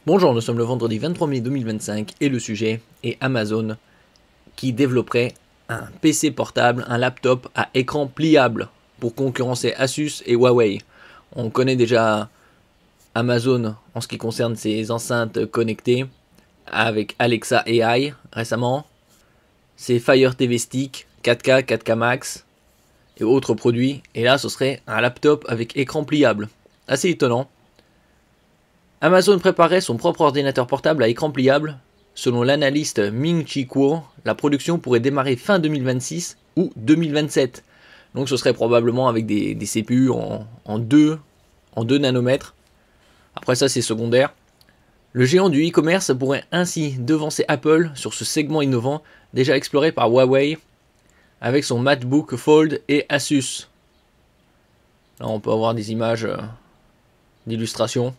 Bonjour, nous sommes le vendredi 23 mai 2025 et le sujet est Amazon qui développerait un PC portable, un laptop à écran pliable pour concurrencer Asus et Huawei. On connaît déjà Amazon en ce qui concerne ses enceintes connectées avec Alexa AI récemment, ses Fire TV Stick 4K, 4K Max et autres produits. Et là, ce serait un laptop avec écran pliable. Assez étonnant. Amazon préparait son propre ordinateur portable à écran pliable. Selon l'analyste Ming-Chi Kuo, la production pourrait démarrer fin 2026 ou 2027. Donc ce serait probablement avec des CPU en 2 nanomètres. Après ça c'est secondaire. Le géant du e-commerce pourrait ainsi devancer Apple sur ce segment innovant déjà exploré par Huawei avec son MacBook Fold et Asus. Là on peut avoir des images d'illustration.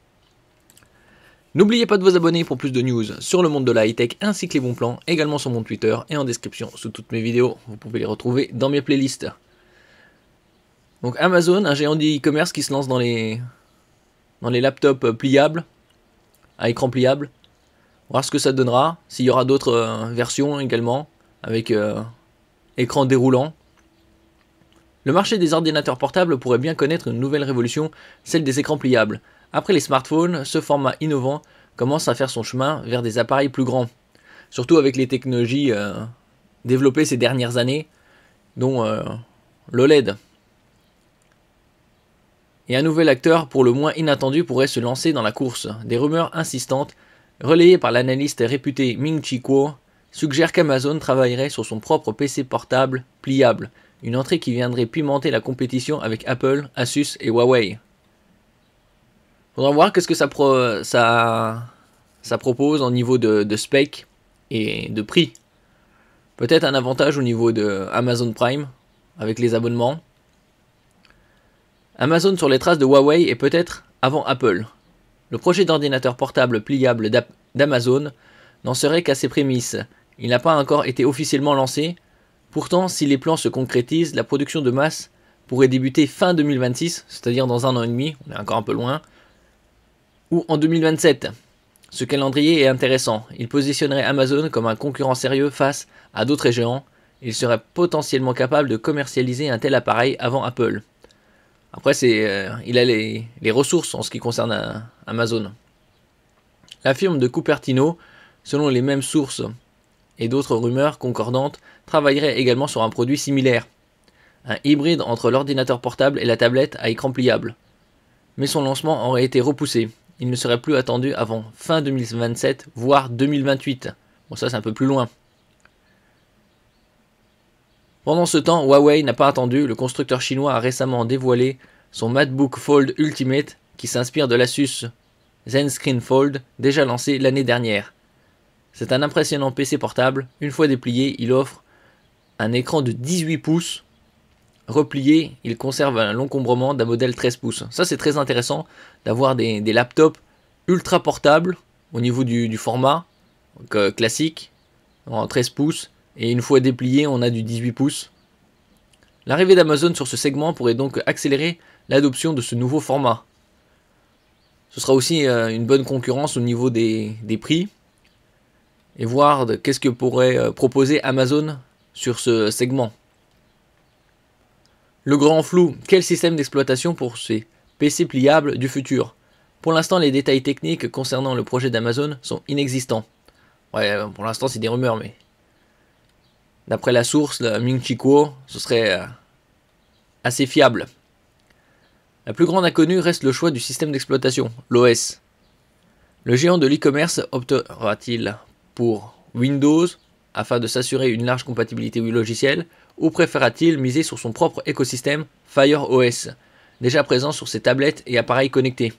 N'oubliez pas de vous abonner pour plus de news sur le monde de la high-tech ainsi que les bons plans, également sur mon Twitter et en description sous toutes mes vidéos. Vous pouvez les retrouver dans mes playlists. Donc Amazon, un géant du e-commerce qui se lance dans les laptops pliables, à écran pliable. On va voir ce que ça donnera, s'il y aura d'autres versions également, avec écran déroulant. Le marché des ordinateurs portables pourrait bien connaître une nouvelle révolution, celle des écrans pliables. Après les smartphones, ce format innovant commence à faire son chemin vers des appareils plus grands. Surtout avec les technologies développées ces dernières années, dont l'OLED. Et un nouvel acteur pour le moins inattendu pourrait se lancer dans la course. Des rumeurs insistantes, relayées par l'analyste réputé Ming-Chi Kuo, suggèrent qu'Amazon travaillerait sur son propre PC portable pliable, une entrée qui viendrait pimenter la compétition avec Apple, Asus et Huawei. Faudra voir qu'est-ce que ça propose au niveau de spec et de prix. Peut-être un avantage au niveau de Amazon Prime avec les abonnements. Amazon sur les traces de Huawei et peut-être avant Apple. Le projet d'ordinateur portable pliable d'Amazon n'en serait qu'à ses prémices. Il n'a pas encore été officiellement lancé. Pourtant, si les plans se concrétisent, la production de masse pourrait débuter fin 2026, c'est-à-dire dans 1 an et demi, on est encore un peu loin, ou en 2027. Ce calendrier est intéressant. Il positionnerait Amazon comme un concurrent sérieux face à d'autres géants. Il serait potentiellement capable de commercialiser un tel appareil avant Apple. Après, il a les ressources en ce qui concerne Amazon. La firme de Cupertino, selon les mêmes sources et d'autres rumeurs concordantes, travaillerait également sur un produit similaire. Un hybride entre l'ordinateur portable et la tablette à écran pliable. Mais son lancement aurait été repoussé. Il ne serait plus attendu avant fin 2027, voire 2028. Bon, ça c'est un peu plus loin. Pendant ce temps, Huawei n'a pas attendu. Le constructeur chinois a récemment dévoilé son MacBook Fold Ultimate qui s'inspire de l'Asus ZenScreen Fold déjà lancé l'année dernière. C'est un impressionnant PC portable. Une fois déplié, il offre un écran de 18 pouces. Replié, il conserve un l'encombrement d'un modèle 13 pouces. Ça c'est très intéressant d'avoir des laptops ultra portables au niveau du format classique en 13 pouces et une fois déplié on a du 18 pouces. L'arrivée d'Amazon sur ce segment pourrait donc accélérer l'adoption de ce nouveau format. Ce sera aussi une bonne concurrence au niveau des prix et voir qu'est-ce que pourrait proposer Amazon sur ce segment. Le grand flou, quel système d'exploitation pour ces PC pliables du futur? Pour l'instant, les détails techniques concernant le projet d'Amazon sont inexistants. Ouais, pour l'instant, c'est des rumeurs, mais d'après la source, Ming-Chi Kuo, ce serait assez fiable. La plus grande inconnue reste le choix du système d'exploitation, l'OS. Le géant de l'e-commerce optera-t-il pour Windows afin de s'assurer une large compatibilité logicielle, ou préférera-t-il miser sur son propre écosystème Fire OS, déjà présent sur ses tablettes et appareils connectés?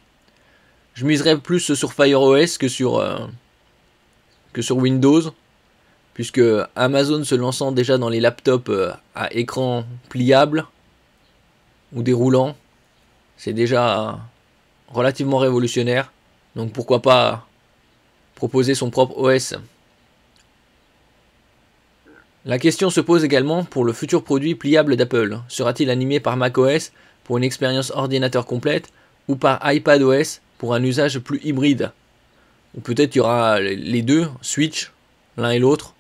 Je miserais plus sur Fire OS que sur Windows, puisque Amazon se lançant déjà dans les laptops à écran pliable ou déroulant, c'est déjà relativement révolutionnaire, donc pourquoi pas proposer son propre OS. La question se pose également pour le futur produit pliable d'Apple. Sera-t-il animé par macOS pour une expérience ordinateur complète ou par iPadOS pour un usage plus hybride? Ou peut-être il y aura les deux, Switch, l'un et l'autre.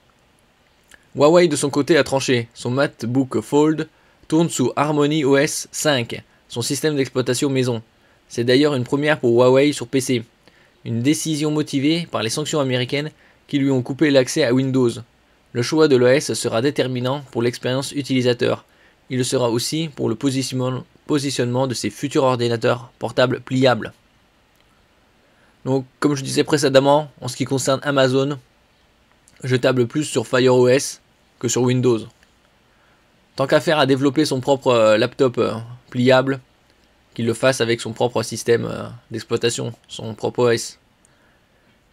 Huawei de son côté a tranché. Son MacBook Fold tourne sous Harmony OS 5, son système d'exploitation maison. C'est d'ailleurs une première pour Huawei sur PC. Une décision motivée par les sanctions américaines qui lui ont coupé l'accès à Windows. Le choix de l'OS sera déterminant pour l'expérience utilisateur. Il le sera aussi pour le positionnement de ses futurs ordinateurs portables pliables. Donc, comme je disais précédemment, en ce qui concerne Amazon, je table plus sur Fire OS que sur Windows. Tant qu'à faire à développer son propre laptop pliable, qu'il le fasse avec son propre système d'exploitation, son propre OS.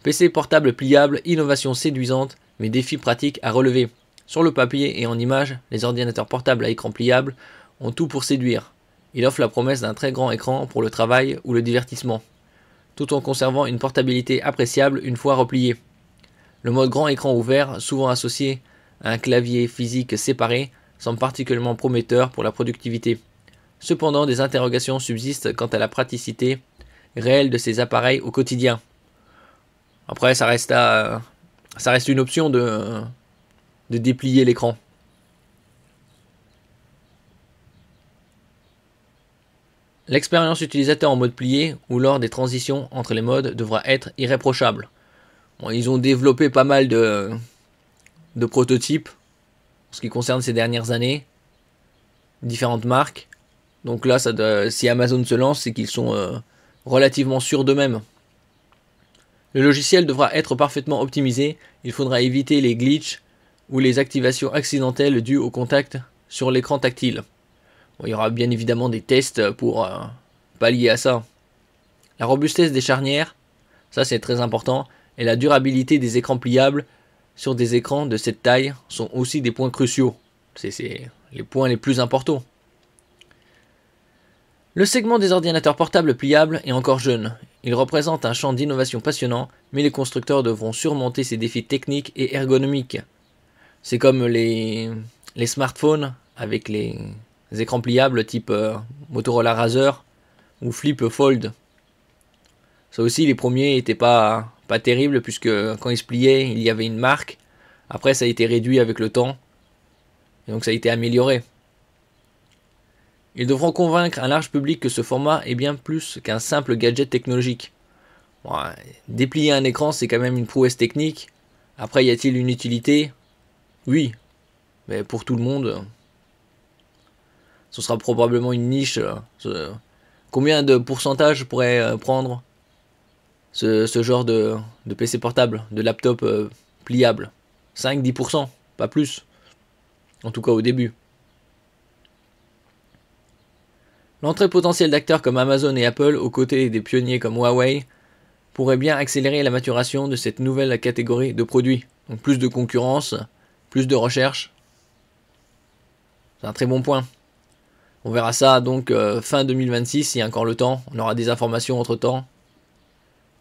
PC portable pliable, innovation séduisante, mais défis pratiques à relever. Sur le papier et en image, les ordinateurs portables à écran pliable ont tout pour séduire. Il offre la promesse d'un très grand écran pour le travail ou le divertissement, tout en conservant une portabilité appréciable une fois replié. Le mode grand écran ouvert, souvent associé à un clavier physique séparé, semble particulièrement prometteur pour la productivité. Cependant, des interrogations subsistent quant à la praticité réelle de ces appareils au quotidien. Après, ça reste une option de déplier l'écran. L'expérience utilisateur en mode plié ou lors des transitions entre les modes devra être irréprochable. Bon, ils ont développé pas mal de prototypes en ce qui concerne ces dernières années, différentes marques. Donc là, si Amazon se lance, c'est qu'ils sont relativement sûrs d'eux-mêmes. Le logiciel devra être parfaitement optimisé, il faudra éviter les glitches ou les activations accidentelles dues au contact sur l'écran tactile. Bon, il y aura bien évidemment des tests pour pallier à ça. La robustesse des charnières, ça c'est très important, et la durabilité des écrans pliables sur des écrans de cette taille sont aussi des points cruciaux. C'est les points les plus importants. Le segment des ordinateurs portables pliables est encore jeune. Il représente un champ d'innovation passionnant, mais les constructeurs devront surmonter ces défis techniques et ergonomiques. C'est comme les smartphones avec les écrans pliables type Motorola Razr ou Flip Fold. Ça aussi, les premiers n'étaient pas terribles puisque quand ils se pliaient, il y avait une marque. Après, ça a été réduit avec le temps. Et donc ça a été amélioré. Ils devront convaincre un large public que ce format est bien plus qu'un simple gadget technologique. Bon, déplier un écran, c'est quand même une prouesse technique. Après, y a-t-il une utilité? Oui, mais pour tout le monde, ce sera probablement une niche. Combien de pourcentage pourrait prendre ce genre de PC portable, de laptop pliable? 5-10%, pas plus. En tout cas au début. L'entrée potentielle d'acteurs comme Amazon et Apple aux côtés des pionniers comme Huawei pourrait bien accélérer la maturation de cette nouvelle catégorie de produits. Donc plus de concurrence, plus de recherche. C'est un très bon point. On verra ça donc fin 2026, s'il y a encore le temps. On aura des informations entre temps.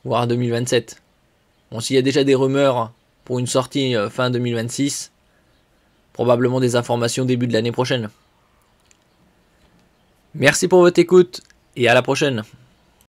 Voire 2027. Bon, s'il y a déjà des rumeurs pour une sortie fin 2026, probablement des informations début de l'année prochaine. Merci pour votre écoute et à la prochaine.